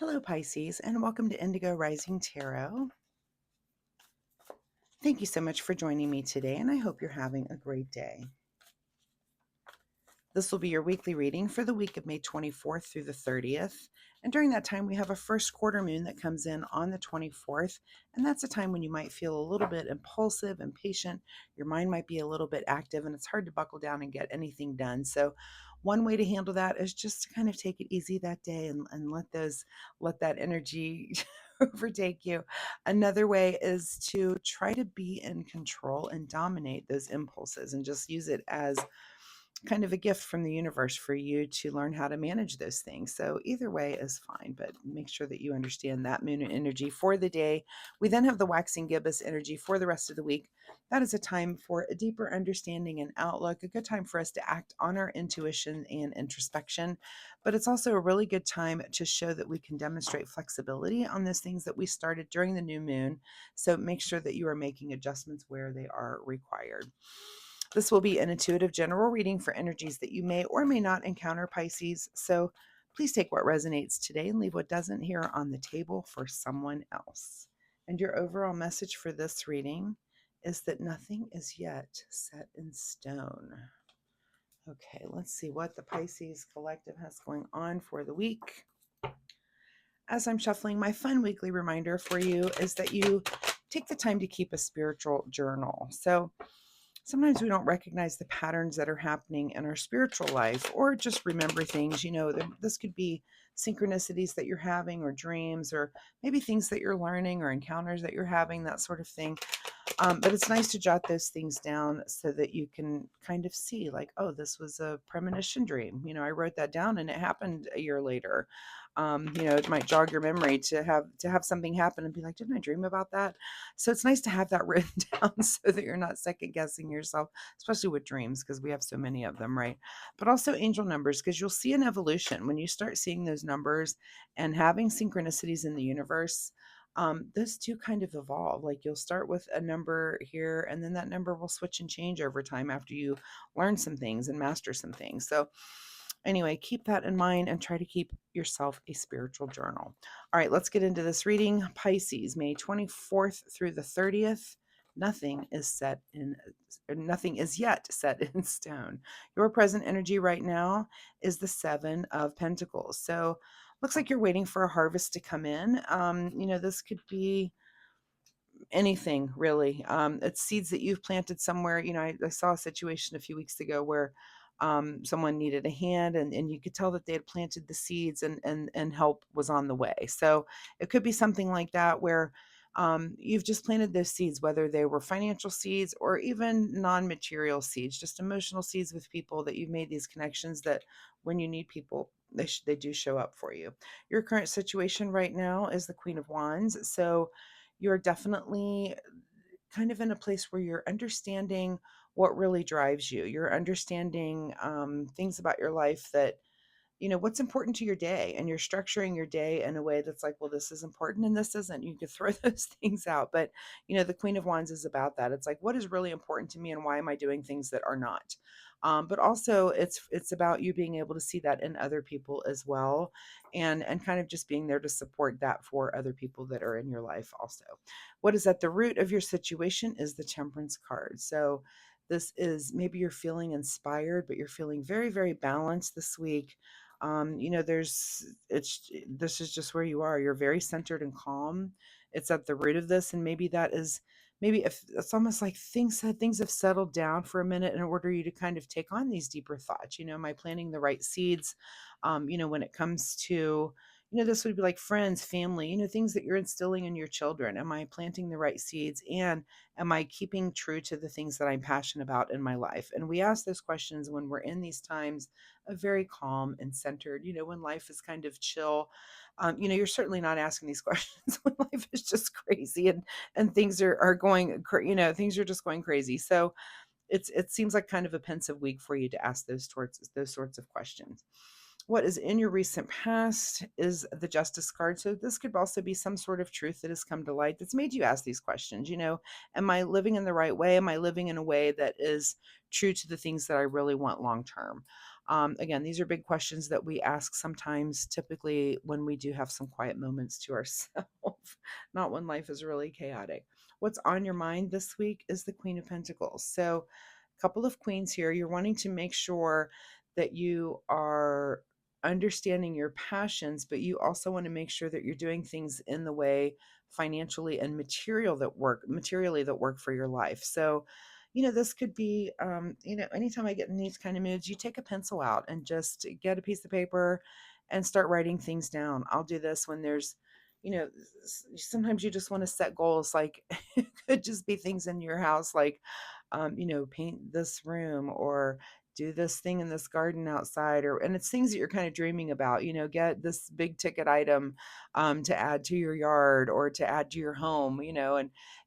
Hello, Pisces, and welcome to Indigo Rising Tarot. Thank you so much for joining me today, and I hope you're having a great day. This will be your weekly reading for the week of May 24th through the 30th. And during that time, we have a first quarter moon that comes in on the 24th. And that's a time when you might feel a little bit impulsive, impatient. Your mind might be a little bit active, and it's hard to buckle down and get anything done. So one way to handle that is just to kind of take it easy that day and let that energy overtake you. Another way is to try to be in control and dominate those impulses and just use it as kind of a gift from the universe for you to learn how to manage those things. So either way is fine, but make sure that you understand that moon energy for the day. We then have the waxing gibbous energy for the rest of the week. That is a time for a deeper understanding and outlook, a good time for us to act on our intuition and introspection. But it's also a really good time to show that we can demonstrate flexibility on those things that we started during the new moon. So make sure that you are making adjustments where they are required. This will be an intuitive general reading for energies that you may or may not encounter, Pisces. So please take what resonates today and leave what doesn't here on the table for someone else. And your overall message for this reading is that nothing is yet set in stone. Okay, let's see what the Pisces Collective has going on for the week. As I'm shuffling, my fun weekly reminder for you is that you take the time to keep a spiritual journal. So sometimes we don't recognize the patterns that are happening in our spiritual life or just remember things. This could be synchronicities that you're having or dreams or maybe things that you're learning or encounters that you're having, that sort of thing. But it's nice to jot those things down so that you can kind of see like, oh, this was a premonition dream. I wrote that down and it happened a year later. It might jog your memory to have something happen and be like, didn't I dream about that? So it's nice to have that written down so that you're not second guessing yourself, especially with dreams, because we have so many of them, right? But also angel numbers, because you'll see an evolution when you start seeing those numbers and having synchronicities in the universe. Those two kind of evolve. Like you'll start with a number here, and then that number will switch and change over time after you learn some things and master some things. So anyway, keep that in mind and try to keep yourself a spiritual journal. All right, let's get into this reading. Pisces, May 24th through the 30th. Nothing is yet set in stone. Your present energy right now is the Seven of Pentacles. So looks like you're waiting for a harvest to come in. This could be anything really. It's seeds that you've planted somewhere. I saw a situation a few weeks ago where someone needed a hand, and you could tell that they had planted the seeds, and help was on the way. So it could be something like that where you've just planted those seeds, whether they were financial seeds or even non-material seeds, just emotional seeds with people that you've made these connections that when you need people, they do show up for you. Your current situation right now is the Queen of Wands. So you're definitely kind of in a place where you're understanding what really drives you. You're understanding things about your life that, what's important to your day, and you're structuring your day in a way that's like, well, this is important and this isn't. You could throw those things out. But, the Queen of Wands is about that. It's like, what is really important to me and why am I doing things that are not? But also it's about you being able to see that in other people as well, and kind of just being there to support that for other people that are in your life also. What is at the root of your situation is the Temperance card. So this is, maybe you're feeling inspired, but you're feeling very, very balanced this week. This is just where you are. You're very centered and calm. It's at the root of this, and maybe if it's almost like things have settled down for a minute in order you to kind of take on these deeper thoughts. Am I planting the right seeds? When it comes to, this would be like friends, family, things that you're instilling in your children. Am I planting the right seeds? And am I keeping true to the things that I'm passionate about in my life? And we ask those questions when we're in these times of very calm and centered, when life is kind of chill. You're certainly not asking these questions when life is just crazy and things are going, things are just going crazy. So it seems like kind of a pensive week for you to ask those sorts of questions. What is in your recent past is the Justice card. So this could also be some sort of truth that has come to light that's made you ask these questions. Am I living in the right way? Am I living in a way that is true to the things that I really want long term? Again, these are big questions that we ask sometimes, typically when we do have some quiet moments to ourselves, not when life is really chaotic. What's on your mind this week is the Queen of Pentacles. So, a couple of queens here. You're wanting to make sure that you are understanding your passions, but you also want to make sure that you're doing things in the way financially and materially that work for your life. So, this could be, anytime I get in these kind of moods, you take a pencil out and just get a piece of paper and start writing things down. I'll do this when there's, sometimes you just want to set goals. Like it could just be things in your house, like, paint this room or do this thing in this garden outside, and it's things that you're kind of dreaming about, get this big ticket item to add to your yard or to add to your home,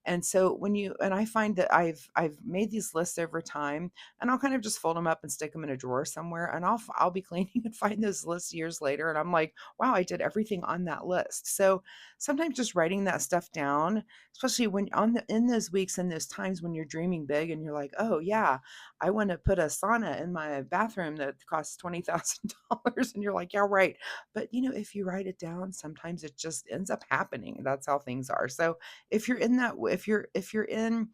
and so I find that I've made these lists over time, and I'll kind of just fold them up and stick them in a drawer somewhere, and I'll be cleaning and find those lists years later, and I'm like, wow, I did everything on that list. So sometimes just writing that stuff down, especially when in those weeks and those times when you're dreaming big and you're like, oh yeah, I want to put a sauna in my bathroom that costs $20,000, and you're like, yeah, right. But if you write it down, sometimes it just ends up happening. That's how things are. So if you're in that, if you're in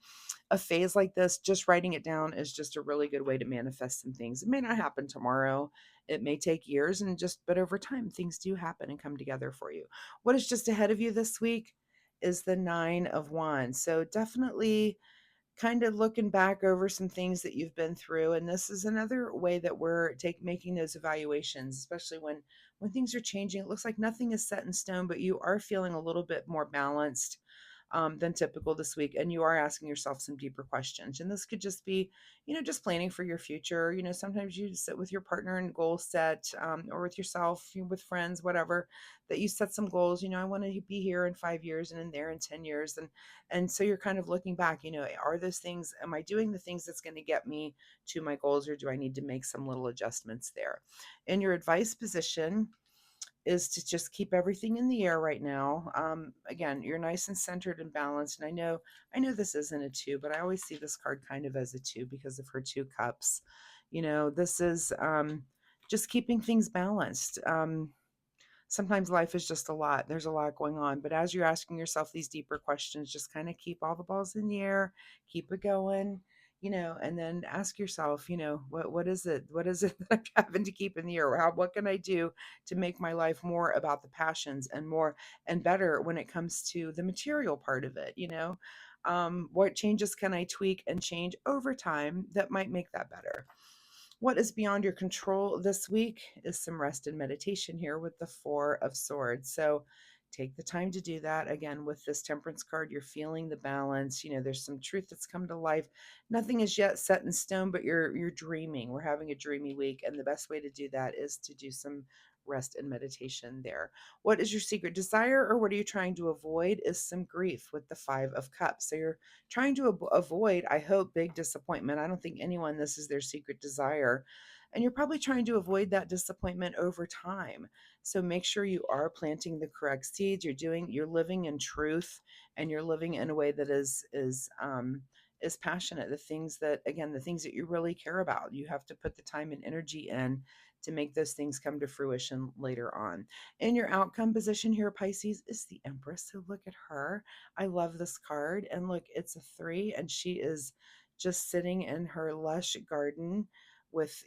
a phase like this, just writing it down is just a really good way to manifest some things. It may not happen tomorrow. It may take years, but over time, things do happen and come together for you. What is just ahead of you this week is the Nine of Wands. So definitely kind of looking back over some things that you've been through, and this is another way that we're making those evaluations, especially when things are changing. It looks like nothing is set in stone, but you are feeling a little bit more balanced than typical this week, and you are asking yourself some deeper questions. And this could just be, just planning for your future. Sometimes you sit with your partner and goal set, or with yourself, with friends, whatever, that you set some goals. I want to be here in 5 years and in there in 10 years, and so you're kind of looking back, are those things, am I doing the things that's going to get me to my goals, or do I need to make some little adjustments there? In your advice position is to just keep everything in the air right now. Again, you're nice and centered and balanced. And I know this isn't a two, but I always see this card kind of as a two because of her two cups. This is just keeping things balanced. Sometimes life is just a lot. There's a lot going on. But as you're asking yourself these deeper questions, just kind of keep all the balls in the air, keep it going, and then ask yourself, what is it? What is it that I'm having to keep in the air? What can I do to make my life more about the passions and more and better when it comes to the material part of it? What changes can I tweak and change over time that might make that better? What is beyond your control this week is some rest and meditation here with the Four of Swords. So take the time to do that. Again, with this Temperance card, you're feeling the balance. There's some truth that's come to life. Nothing is yet set in stone, but you're dreaming. We're having a dreamy week, and the best way to do that is to do some rest and meditation there. What is your secret desire, or what are you trying to avoid? Is some grief with the Five of Cups. So you're trying to avoid, I hope, big disappointment. I don't think anyone, this is their secret desire. And you're probably trying to avoid that disappointment over time. So make sure you are planting the correct seeds. You're living in truth, and you're living in a way that is passionate. The things that you really care about. You have to put the time and energy in to make those things come to fruition later on. In your outcome position here, Pisces, is the Empress. So look at her. I love this card. And look, it's a 3, and she is just sitting in her lush garden with,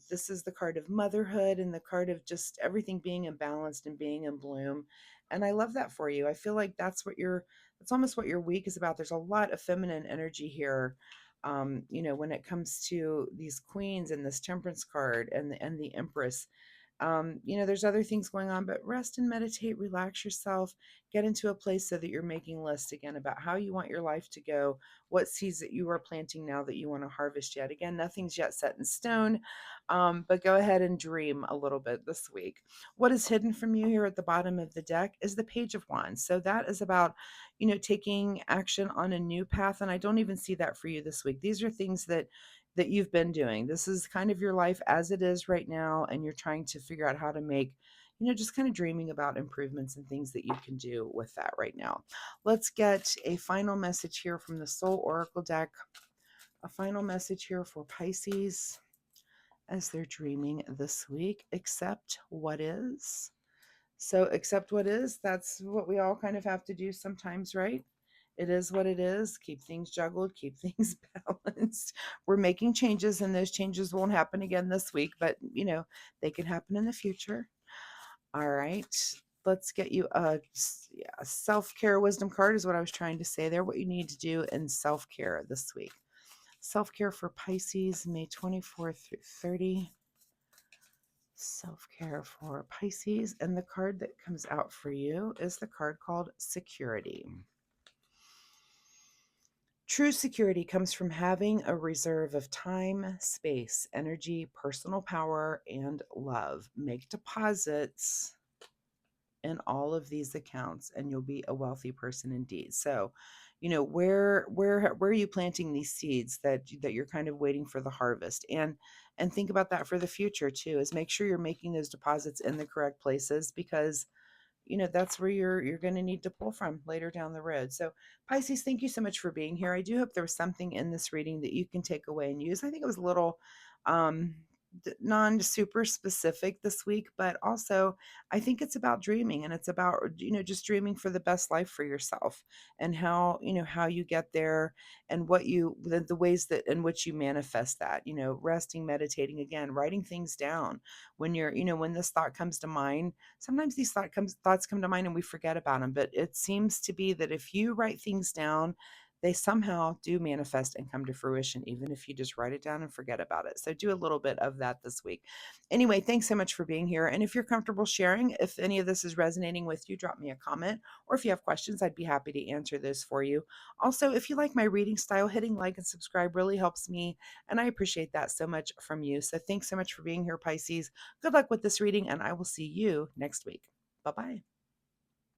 this is the card of motherhood and the card of just everything being imbalanced and being in bloom. And I love that for you. I feel like that's almost what your week is about. There's a lot of feminine energy here. When it comes to these queens and this Temperance card and the Empress, there's other things going on, but rest and meditate, relax yourself, get into a place so that you're making lists again about how you want your life to go, what seeds that you are planting now that you want to harvest yet. Again, nothing's yet set in stone, but go ahead and dream a little bit this week. What is hidden from you here at the bottom of the deck is the Page of Wands. So that is about, taking action on a new path. And I don't even see that for you this week. These are things that you've been doing. This is kind of your life as it is right now, and you're trying to figure out how to make, just kind of dreaming about improvements and things that you can do with that right now. Let's get a final message here from the Soul Oracle deck. A final message here for Pisces as they're dreaming this week. Accept what is. So, accept what is. That's what we all kind of have to do sometimes, right? It is what it is. Keep things juggled, keep things balanced. We're making changes, and those changes won't happen again this week, but they can happen in the future. All right. Let's get you a self-care wisdom card is what I was trying to say there. What you need to do in self-care this week. Self-care for Pisces, May 24th through 30. Self-care for Pisces. And the card that comes out for you is the card called Security. True security comes from having a reserve of time, space, energy, personal power, and love. Make deposits in all of these accounts and you'll be a wealthy person indeed. So, where are you planting these seeds that you're kind of waiting for the harvest? And think about that for the future too, is make sure you're making those deposits in the correct places, because that's where you're going to need to pull from later down the road. So Pisces, thank you so much for being here. I do hope there was something in this reading that you can take away and use. I think it was a little um non super specific this week, but also I think it's about dreaming, and it's about just dreaming for the best life for yourself, and how you get there, and what the ways that in which you manifest that, resting, meditating, again, writing things down when when this thought comes to mind. Sometimes these thoughts come to mind and we forget about them, but it seems to be that if you write things down, they somehow do manifest and come to fruition, even if you just write it down and forget about it. So do a little bit of that this week. Anyway, thanks so much for being here. And if you're comfortable sharing, if any of this is resonating with you, drop me a comment. Or if you have questions, I'd be happy to answer those for you. Also, if you like my reading style, hitting like and subscribe really helps me. And I appreciate that so much from you. So thanks so much for being here, Pisces. Good luck with this reading, and I will see you next week. Bye-bye.